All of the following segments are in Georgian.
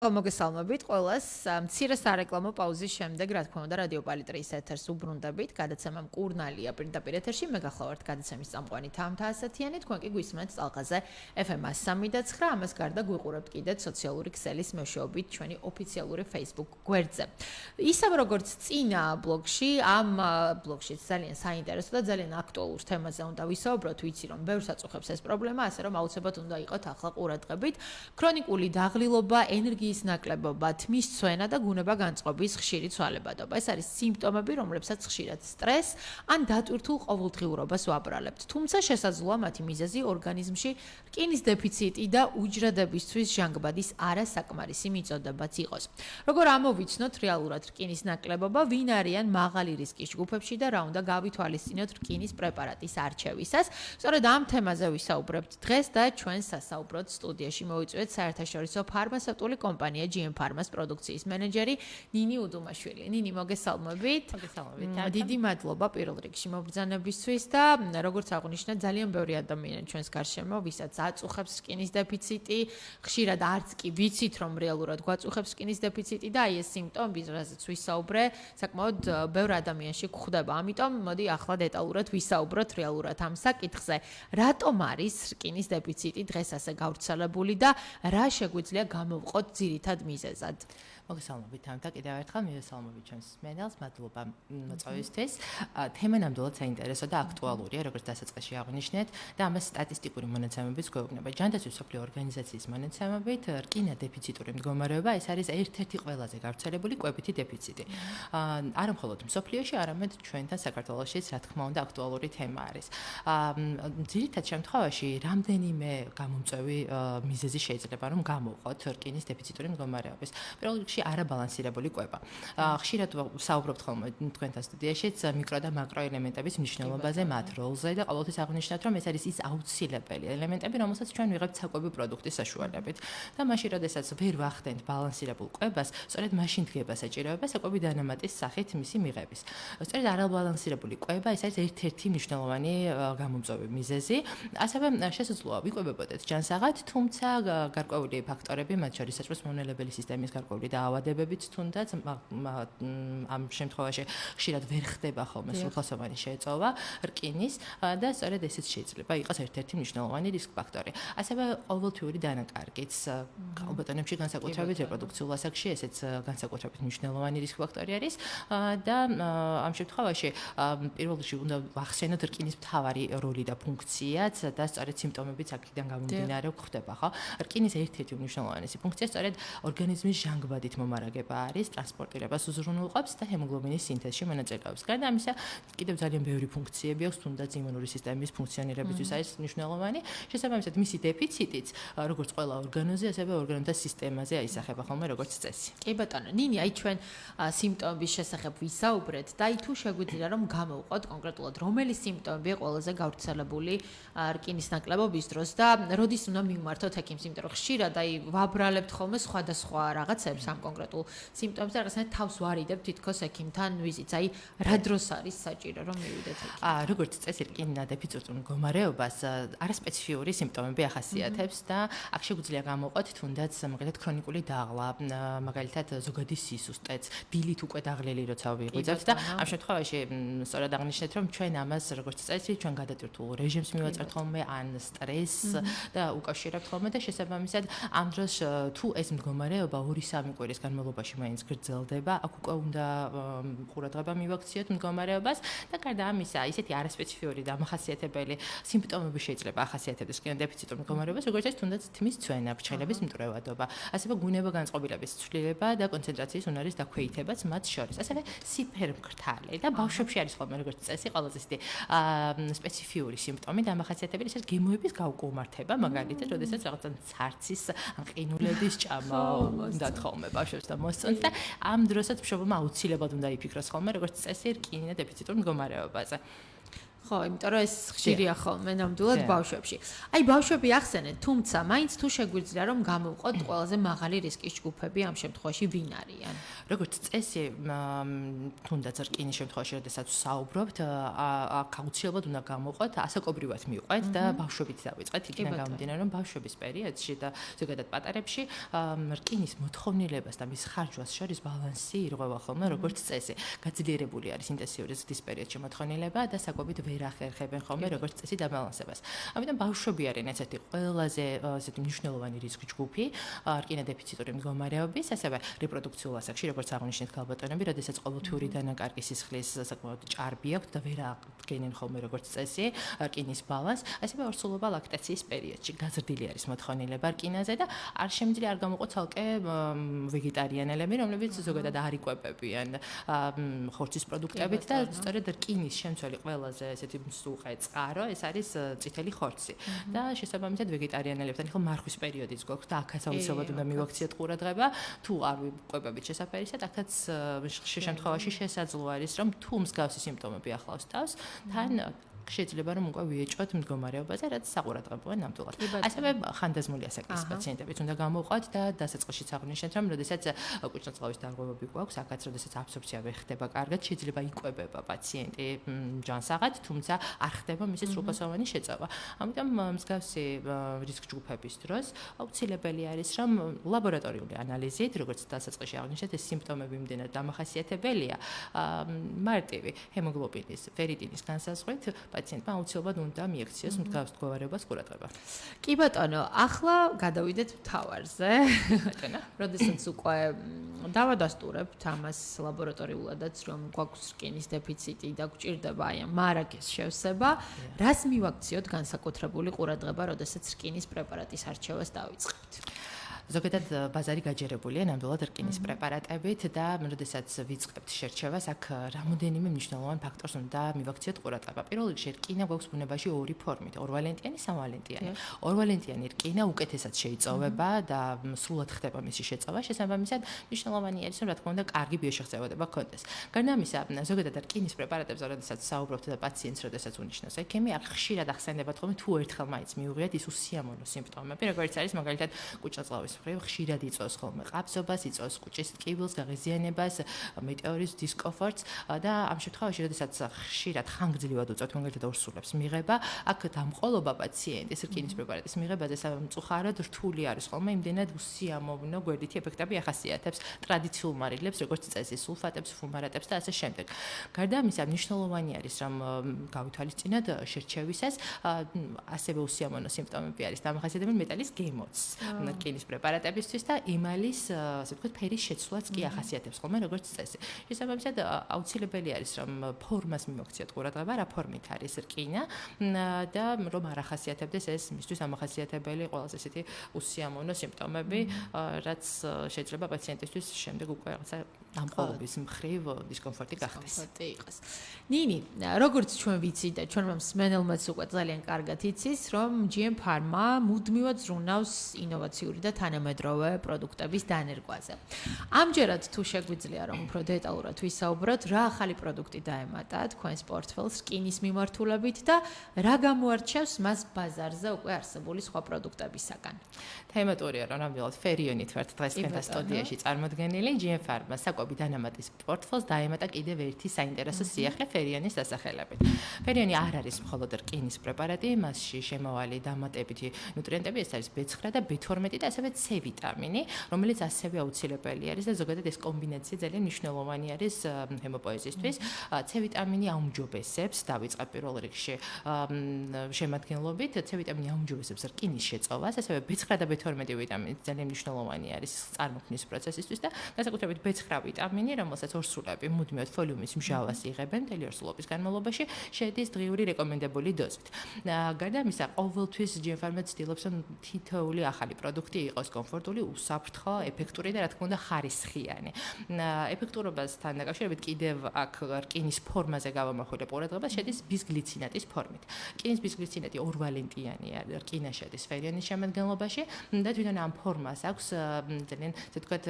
მოგესალმებით ყველას. მცირე სარეკლამო პაუზის შემდეგ, რა თქმა უნდა, რადიო პალიტრის ეთერს უბრუნდებით. გადაცემა მკურნალია პირდაპირ ეთერში. მე გახლავართ გადაცემის წამყვანი თამთა ასათიანი. თქვენ კი გვისმენთ წალყაზე FM 103.9. ამას გარდა გვიყურებთ კიდეც სოციალური ქსელის მეშვეობით ჩვენი ოფიციალური Facebook გვერდზე. ისევ როგორც წინა ბლოგში, ამ ბლოგშიც ძალიან საინტერესო და ძალიან აქტუალურ თემაზე უნდა ვისაუბროთ. ვიცი რომ ბევრს აწუხებს ეს პრობლემა, ასე რომ აუცილებლად უნდა იყოთ ახლა ყურადღებით. ქრონიკული დაღლილობა, ენერგიის ნაკლებობა, თმის ცვენა და გუნება განწყობის ხშირი ცვალებადობა. ეს არის სიმპტომები, რომლებსაც ხშირად სტრესს ან დატვირთულ ყოველდღიურობას ვაბრალებთ. თუმცა შესაძლოა მათი მიზეზი ორგანიზმში რკინის დეფიციტი და უჯრედებისთვის ჟანგბადის არასაკმარისი მიწოდებაც იყოს. როგორ ამოვიცნოთ რეალურად რკინის ნაკლებობა, ვინ არიან მაღალი რისკის ჯგუფებში და რა უნდა გავითვალისწინოთ რკინის პრეპარატის არჩევისას. სწორედ ამ თემაზე ვისაუბრებთ დღეს და ჩვენ სასაუბროდ სტუდიაში მოვიწვიეთ საერთაშორისო ფარმაცევტული კომპანია GM Pharma-ს პროდუქციის მენეჯერი ნინი უდუმაშვილი. ნინი, მოგესალმებით. მოგესალმებით. დიდი მადლობა პირველ რიგში მობრძანებისთვის და როგორც აღნიშნა, ძალიან ბევრი ადამიანი ჩვენს გარშემო, ვისაც აწუხებს რკინის დეფიციტი, ხშირად არც კი ვიცით, რომ რეალურად გვაწუხებს რკინის დეფიციტი და აი ეს სიმპტომები, რაზეც ვისაუბრე, საკმაოდ ბევრ ადამიანში გვხვდება. ამიტომ მოდი ახლა დეტალურად ვისაუბროთ რეალურად ამ საკითხზე. რატომ არის რკინის დეფიციტი დღეს ასე გავრცელებული და რა შეგვიძლია გამოვყოთ ძირითად მიზეზად? მოგესალმებით თამთა, კიდევ ერთხელ მივესალმებით ჩვენს მსმენელს, მადლობა მოწვევისთვის. თემა ნამდვილად საინტერესო და აქტუალურია, როგორც დასაწყისში აღნიშნეთ და ამას სტატისტიკური მონაცემებიც გვეუბნება. ჯანდაცვის მსოფლიო ორგანიზაციის მონაცემებით, რკინა დეფიციტური მდგომარეობა ეს არის ერთ-ერთი ყველაზე გავრცელებული კვებითი დეფიციტი. არა მხოლოდ მსოფლიოში, არამედ ჩვენთან საქართველოშიც, რა თქმა უნდა, აქტუალური თემა არის. ძირითად შემთხვევაში, რამდენიმე გამომწვევი მიზეზი შეიძლება რომ გამოვყოთ რკინის დეფიციტური მდგომარეობის. პირველ რიგში არაბალანსირებული კვება. ხშირად საუბრობთ ხოლმე თქვენთან სტუდიაშიც მიკრო და მაკრო ელემენტების მნიშვნელობაზე, მათ როლზე და ყოველთვის აღნიშნავთ, რომ ეს არის ის აუცილებელი ელემენტები, რომელსაც ჩვენ ვიღებთ საკვები პროდუქტის საშუალებით. და მაშინ, როდესაც ვერ ვახდენთ ბალანსირებულ კვებას, სწორედ მაშინ დგება საჭიროება საკვები დანამატის სახით მისი მიღების. სწორედ არაბალანსირებული კვება ეს არის ერთ-ერთი მნიშვნელოვანი გამომწვევი მიზეზი. ასევე შესაძლოა ვიკვებებოდეთ ჯანსაღად, თუმცა გარკვეული ფაქტორები, მათ შორის საწვრთნელებელი სისტემის გარკვეული დაავადებებიც თუნდაც ამ შემთხვევაში ხშირად ვერ ხდება ხოლმე სრულხასოვანი შეწოვა რკინის და სწორედ ესეც შეიძლება იყოს ერთ-ერთი მნიშვნელოვანი რისკ ფაქტორი. ასევე ყოველთვიური დანაკარგიც ალბათონებში განსაკუთრებით რეპროდუქციულ ასაკში ესეც განსაკუთრებით მნიშვნელოვანი რისკ ფაქტორი არის და ამ შემთხვევაში პირველ რიგში უნდა ვახსენოთ რკინის მთავარი როლი და ფუნქციაც და სწორედ სიმპტომებიც აქედან გამომდინარე გვხდება, ხო? რკინის ერთ-ერთი მნიშვნელოვანი ფუნქცია სწორედ ორგანიზმის ჟანგბადით მომარაგება არის, ტრანსპორტირებას უზრუნველყოფს და ჰემოგლობინის სინთეზში მონაწილეობს. გარდა ამისა, კიდევ ძალიან ბევრი ფუნქციები აქვს, თუნდაც იმუნური სისტემის ფუნქციონირებისთვის არის მნიშვნელოვანი. შესაბამისად, მისი დეფიციტიც, როგორც ყველა ორგანოზე, ასევე ორგანოთა სისტემაზე აისახება ხოლმე როგორც წესი. კი ბატონო, ნინი, აი ჩვენ სიმპტომების შესახებ ვისაუბრეთ და აი თუ შეგვიძლია რომ გამოვყოთ კონკრეტულად რომელი სიმპტომებია ყველაზე გავრცელებული რკინის ნაკლებობის დროს და როდის უნდა მივმართოთ ექიმს, იმიტომ რომ ხშირად აი ვაბრალებთ ხოლმე სხვადასხვა რაღაცებს ამ კონკრეტულ სიმპტომებს და რაღაცნაირად თავს ვარიდებ თითქოს ექიმთან ვიზიტს. აი რა დროს არის საჭირო რომ მივიდეთ ექიმთან? როგორც წესი რკინა დეფიციტურ მდგომარეობას არასპეციფიური სიმპტომები ახასიათებს და აქ შეგვიძლია გამოვყოთ თუნდაც მაგალითად ქრონიკული დაღლა, მაგალითად ზოგადი სისუსტეც, დილით უკვე დაღლილი როცა ვიღვიძებთ და ამ შემთხვევაში სწორად აღნიშნეთ რომ ჩვენ ამას როგორც წესი ჩვენ გადატვირთულ რეჟიმს მივაწერთ ხოლმე ან სტრესს და უკავშირებთ ხოლმე და შესაბამისად ამ დროს თუ ეს მდგომარეობა 2-3 კვირის განმავლობაში მაინც გრძელდება, აქ უკვე უნდა ყურადღება მივაქციოთ მდგომარეობას და გარდა ამისა, ისეთი არასპეციფიური და დამახასიათებელი სიმპტომები შეიძლება ახასიათებდეს რკინა დეფიციტურ მდგომარეობას, როგორც ეს თუნდაც თმის ცვენა, ფრჩხილების მტვრევადობა, ასევე გუნება განწყობილების ცვლილება და კონცენტრაციის უნარის დაქვეითებაც მათ შორის. ასევე სიფერმკრთალი და ბავშვებში არის ხოლმე როგორც წესი ყველაზე ისეთი სპეციფიური სიმპტომი დამახასიათებელი, ეს გემოების გაუკუმართება, მაგალითად, როდესაც რაღაცა ცარცის ან ყინულების ჭამა უნდათ ხოლმე ბავშვებს და მოსწონთ და ამ დროსაც მშობლმა აუცილებლად უნდა იფიქროს ხოლმე როგორც წესი რკინა დეფიციტურ მდგომარეობაზე. ხო, იმიტომ რომ ეს ხშირია ხოლმე ნამდვილად ბავშვებში. აი ბავშვები ახსენეთ, თუმცა მაინც თუ შეგვიძლია რომ გამოვყოთ ყველაზე მაღალი რისკის ჯგუფები ამ შემთხვევაში ვინ არიან? როგორც წესი, თუნდაც რკინის შემთხვევაში, როდესაც საუბრობთ, აქ აუცილებლად უნდა გამოვყოთ, ასაკობრივად მივყვეთ და ბავშვებით დავიწყეთ, იქიდან გამომდინარე, რომ ბავშვების პერიოდში და ზოგადად პატარებში რკინის მოთხოვნილებას და მის ხარჯვას შორის ბალანსი ირღვევა ხოლმე, როგორც წესი. გაძლიერებული არის ინტენსიური ზრდის პერიოდში მოთხოვნილება და საკვებით ვერ ახერხებენ ხოლმე, როგორც წესი დაბალანსებას. ამიტომ ბავშვები არიან ერთ-ერთი ყველაზე ესეთი მნიშვნელოვანი რისკ ჯგუფი რკინა დეფიციტური მდგომარეობის, ასევე რეპროდუქციულ ასაკში, როგორც აღნიშნეთ ქალბატონები, როდესაც ყოველთვიური დანაკარგი სისხლის საკმაოდ ჭარბი აქვთ და ვერ აღდგენენ ხოლმე როგორც წესი რკინის ბალანსს, ასევე ორსულობა ლაქტაციის პერიოდში გაზრდილი არის მოთხოვნილება რკინაზე და არ შემიძლია არ გამოყო ცალკე ვეგეტარიანელები, რომლებიც ზოგადად არ იკვებებიან ხორცის პროდუქტებით და სწორედ რკინის შემცველი ყველაზე ესეთი მსუყე წყარო ეს არის წითელი ხორცი და შესაბამისად ვეგეტარიანელებთან ახლა მარხვის პერიოდიც გვაქვს და აქაც აუცილებლად უნდა მივაქციოთ ყურადღება თუ არ ვიკვებებით შესაფერისად აქაც ხშირ შემთხვევაში შესაძლო არის რომ თუ მსგავსი სიმპტომები ახლავს თავს თან შეიძლება რომ უკვე ვიეჭვოთ მდგომარეობაზე, რაც საყურადღებოა ნამდვილად. ასევე ხანდაზმული ასაკის პაციენტებიც უნდა გამოვყოთ და დასაწყისშიც აღნიშნეთ, რომ როდესაც კვირტნაწლავის დარღვევები გვაქვს, აქაც როდესაც აბსორბცია ვერ ხდება კარგად, შეიძლება იკვებება პაციენტი ჯანსაღად, თუმცა არ ხდება მისი სრულფასოვანი შეწევა. ამიტომ მსგავსი რისკ ჯგუფების დროს აუცილებელი არის, რომ ლაბორატორიული ანალიზით, როგორც დასაწყისში აღნიშნეთ, ეს სიმპტომები იმდენად დამახასიათებელია, მარტივი ჰემოგლობინის, ფერიტინის განსაზღვრით პაციენტმა აუცილებლად უნდა მიექციოს მსგავს მდგომარეობას ყურადღება. კი ბატონო, ახლა გადავიდეთ მთავარზე. ბატონო, როდესაც უკვე დავადასტურებთ ამას ლაბორატორიულადაც, რომ გვაქვს რკინის დეფიციტი და გვჭირდება აი ამ მარაგის შევსება, რას მივაქციოთ განსაკუთრებული ყურადღება, როდესაც რკინის პრეპარატის არჩევას დავიწყებთ? ზოგადად ბაზარი გაჯერებულია ნამდვილად რკინის პრეპარატებით და როდესაც ვიწყებთ შერჩევას, აქ რამოდენიმე მნიშვნელოვან ფაქტორს უნდა მივაქციოთ ყურადღება. პირველ რიგში რკინა გვაქვს ბუნებაში ორი ფორმით, ორვალენტიანი, სამვალენტიანი. ორვალენტიანი რკინა უკეთესად შეიწოვება და სრულად ხდება მისი შეწოვა, შესაბამისად მნიშვნელოვანი არის, რომ რა თქმა უნდა, კარგი ბიოშეხწევადება გქონდეს. გარდა ამისა, ზოგადად რკინის პრეპარატებზე, როდესაც საუბრობთ და პაციენტს როდესაც უნიშნავს ექიმი, აქ ხშირად ახსენებათ ხოლმე თუ ერთხელ მაინც მიუღიათ ის უსიამოვნო სიმპტომები, როგორც არის მაგალითად კვირტნაწლავის ხშირად იწვევს ხოლმე ყაფსობას, იწვევს კუჭის ტკივილს, გაღიზიანებას, მეტეორის დისკომფორტს და ამ შემთხვევაში, როდესაც ხშირად ხანგრძლივად უწევთ მაგალითად ორსულებს მიღება, აქ დამყოლობა პაციენტის რკინის პრეპარატის მიღებაზე სამწუხაროდ რთული არის ხოლმე, იმდენად უსიამოვნო გვერდითი ეფექტები ახასიათებს ტრადიციულ მარილებს, როგორც წესი, სულფატებს, ფუმარატებს და ასე შემდეგ. გარდა ამისა, მნიშვნელოვანი არის, რომ გავითვალისწინოთ შერჩევისას, ასევე უსიამოვნო სიმპტომები არის დამახასიათებელი მეტალის გემოც რკინის პრეპარატებისთვის და იმალის, ასე ვთქვათ, ფერის შეცვლაც კი ახასიათებს ხოლმე როგორც წესი. შესაბამისად, აუცილებელი არის, რომ ფორმას მივაქციოთ ყურადღება, რა ფორმით არის რკინა და რომ არ ახასიათებდეს ეს მისთვის ამახასიათებელი ყველაზე ესეთი უსიამოვნო სიმპტომები, რაც შეიძლება პაციენტისთვის შემდეგ უკვე რაღაცა დამყოლობის მხრივ დისკომფორტი გახდეს. ნინი, როგორც ჩვენ ვიცით და ჩვენ მსმენელმაც უკვე ძალიან კარგად იცის, რომ GM Pharma მუდმივად ზრუნავს ინოვაციური და თანამედროვე პროდუქტების დანერგვაზე. ამჯერად თუ შეგვიძლია რომ უფრო დეტალურად ვისაუბროთ, რა ახალი პროდუქტი დაემატა თქვენს პორტფელს რკინის მიმართულებით და რა გამოარჩევს მას ბაზარზე უკვე არსებული სხვა პროდუქტებისაგან. თემატურია რომ ნამდვილად ფერიონით ვართ დღეს თქვენთან სტუდიაში წარმოდგენილი GM Pharma საკვები დანამატის პორტფელს დაემატა კიდევ ერთი საინტერესო სიახლე ფერიონის დასახელებით. ფერიონი არ არის მხოლოდ რკინის პრეპარატი, მასში შემავალი დამატებითი ნუტრიენტები, ეს არის B9 და B12 და ასევე C ვიტამინი, რომელიც ასევე აუცილებელი არის და ზოგადად ეს კომბინაცია ძალიან მნიშვნელოვანი არის ჰემოპოეზისთვის. C ვიტამინი აუმჯობესებს, დავიწყებ პირველ რიგში შემადგენლობით, C ვიტამინი აუმჯობესებს რკინის შეწოვას, ასევე B9 და B12 ვიტამინი ძალიან მნიშვნელოვანი არის წარმოქმნის პროცესისთვის და განსაკუთრებით B9 ვიტამინი, რომელსაც ორსულები მუდმივად ფოლიუმის მჟავას იღებენ მთელი ორსულობის განმავლობაში, შედის დღიური რეკომენდებული დოზით. გარდა ამისა, ყოველთვის GM Pharma ცდილობს, რომ თითოეული ახალი პროდუქტი იყოს გახსოვს კომფორტული, უსაფრთხო, ეფექტური და რა თქმა უნდა ხარისხიანი. ეფექტურობასთან დაკავშირებით კიდევ აქ რკინის ფორმაზე გავამახვილე ყურადღება, შედის ბისგლიცინატის ფორმით. რკინის ბისგლიცინატი ორვალენტიანია, რკინა შედის ფერიონის შემადგენლობაში და თვითონ ამ ფორმას აქვს ძალიან ესე ვთქვათ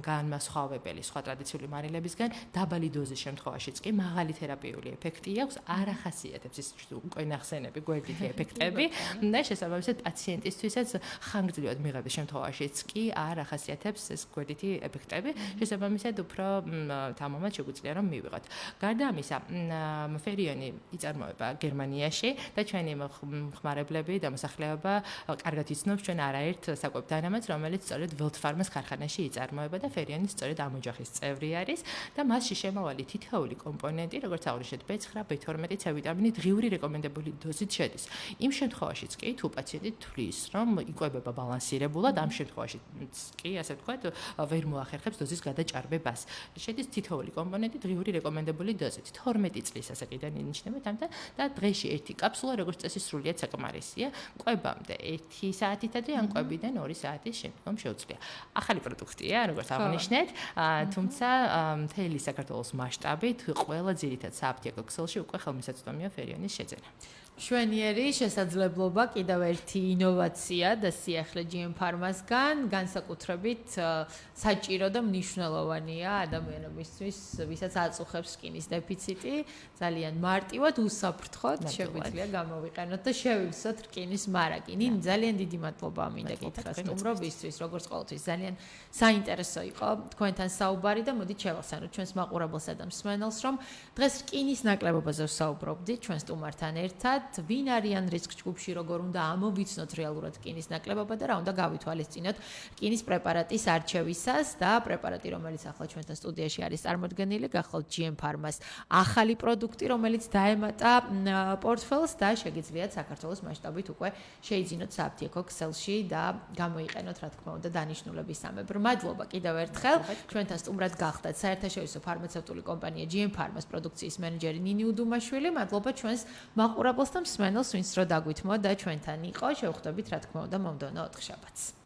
განმასხვავებელი სხვა ტრადიციული მარილებისგან, დაბალი დოზის შემთხვევაშიც კი მაღალი თერაპიული ეფექტი აქვს, არ ახასიათებს ის უკვე ნახსენები გვერდითი ეფექტები და შესაბამისად პაციენტისთვისაც ხანგრძლივად მიღების შემთხვევაშიც კი არ ახასიათებს ეს გვერდითი ეფექტები, შესაბამისად უფრო თამამად შეგვიძლია რომ მივიღოთ. გარდა ამისა, ფერიონი იწარმოება გერმანიაში და ჩვენი ხმარებლები დამოსახლება კარგად იცნობს ჩვენ არაერთ საკვებ დანამატს, რომელიც სწორედ ველთფარმას ქარხანაში იწარმოება და ფერიონის სწორედ ამ ოჯახის წევრი არის და მასში შემავალი თითოეული კომპონენტი, როგორც აღნიშნეთ, B9, B12, C ვიტამინი დღიური რეკომენდებული დოზით შედის. იმ შემთხვევაშიც კი თუ პაციენტი თვლის, რომ იკვებება ბალანსირებულად, ამ შემთხვევაშიც კი, ასე ვთქვათ, ვერ მოახერხებს დოზის გადაჭარბებას. შედის თითოეული კომპონენტი დღიური რეკომენდებული დოზით. 12 წლის ასე კიდე ინიშნება თამთა და დღეში ერთი კაფსულა როგორც წესი სრულიად საკმარისია. კვებამდე 1 საათით ადრე ან კვებიდან 2 საათის შემდგომ შეუძლია. ახალი პროდუქტია, როგორც აღნიშნეთ, თუმცა მთელი საქართველოს მასშტაბით ყველა ძირითად სააფთიაქო ქსელში უკვე ხელმისაწვდომია ფერიონის შეძენა. მშვენიერი შესაძლებლობა კიდევ ერთი ინოვაცია და სიახლე GM Pharma-სგან, განსაკუთრებით საჭირო და მნიშვნელოვანია ადამიანებისთვის, ვისაც აწუხებს რკინის დეფიციტი, ძალიან მარტივად, უსაფრთხოდ შეგვიძლია გამოვიყენოთ და შევივსოთ რკინის მარაგი. ნინი, ძალიან დიდი მადლობა მინდა გითხრათ სტუმრობისთვის, როგორც ყოველთვის ძალიან საინტერესო იყო თქვენთან საუბარი და მოდით შევახსენოთ ჩვენს მაყურებელსა და მსმენელს, რომ დღეს რკინის ნაკლებობაზე ვსაუბრობდით ჩვენ სტუმართან ერთად. ვინ არიან რისკ ჯგუფში, როგორ უნდა ამოვიცნოთ რეალურად რკინის ნაკლებობა და რა უნდა გავითვალისწინოთ რკინის პრეპარატის არჩევისას და პრეპარატი, რომელიც ახლა ჩვენთან სტუდიაში არის წარმოდგენილი, გახლავთ GM Pharma-ს ახალი პროდუქტი, რომელიც დაემატა პორტფელს და შეგიძლიათ საქართველოს მასშტაბით უკვე შეიძინოთ სააფთიაქო ქსელში და გამოიყენოთ, რა თქმა უნდა, დანიშნულებისამებრ. მადლობა კიდევ ერთხელ. ჩვენთან სტუმრად გახდათ საერთაშორისო ფარმაცევტული კომპანია GM Pharma-ს პროდუქციის მენეჯერი ნინი უდუმაშვილი. მადლობა ჩვენს მაყურებელს და მსმენელს, ვინც რო დაგვითმო და ჩვენთან იყო. შევხვდებით, რა თქმა უნდა, მომდევნო 4 შაბათს.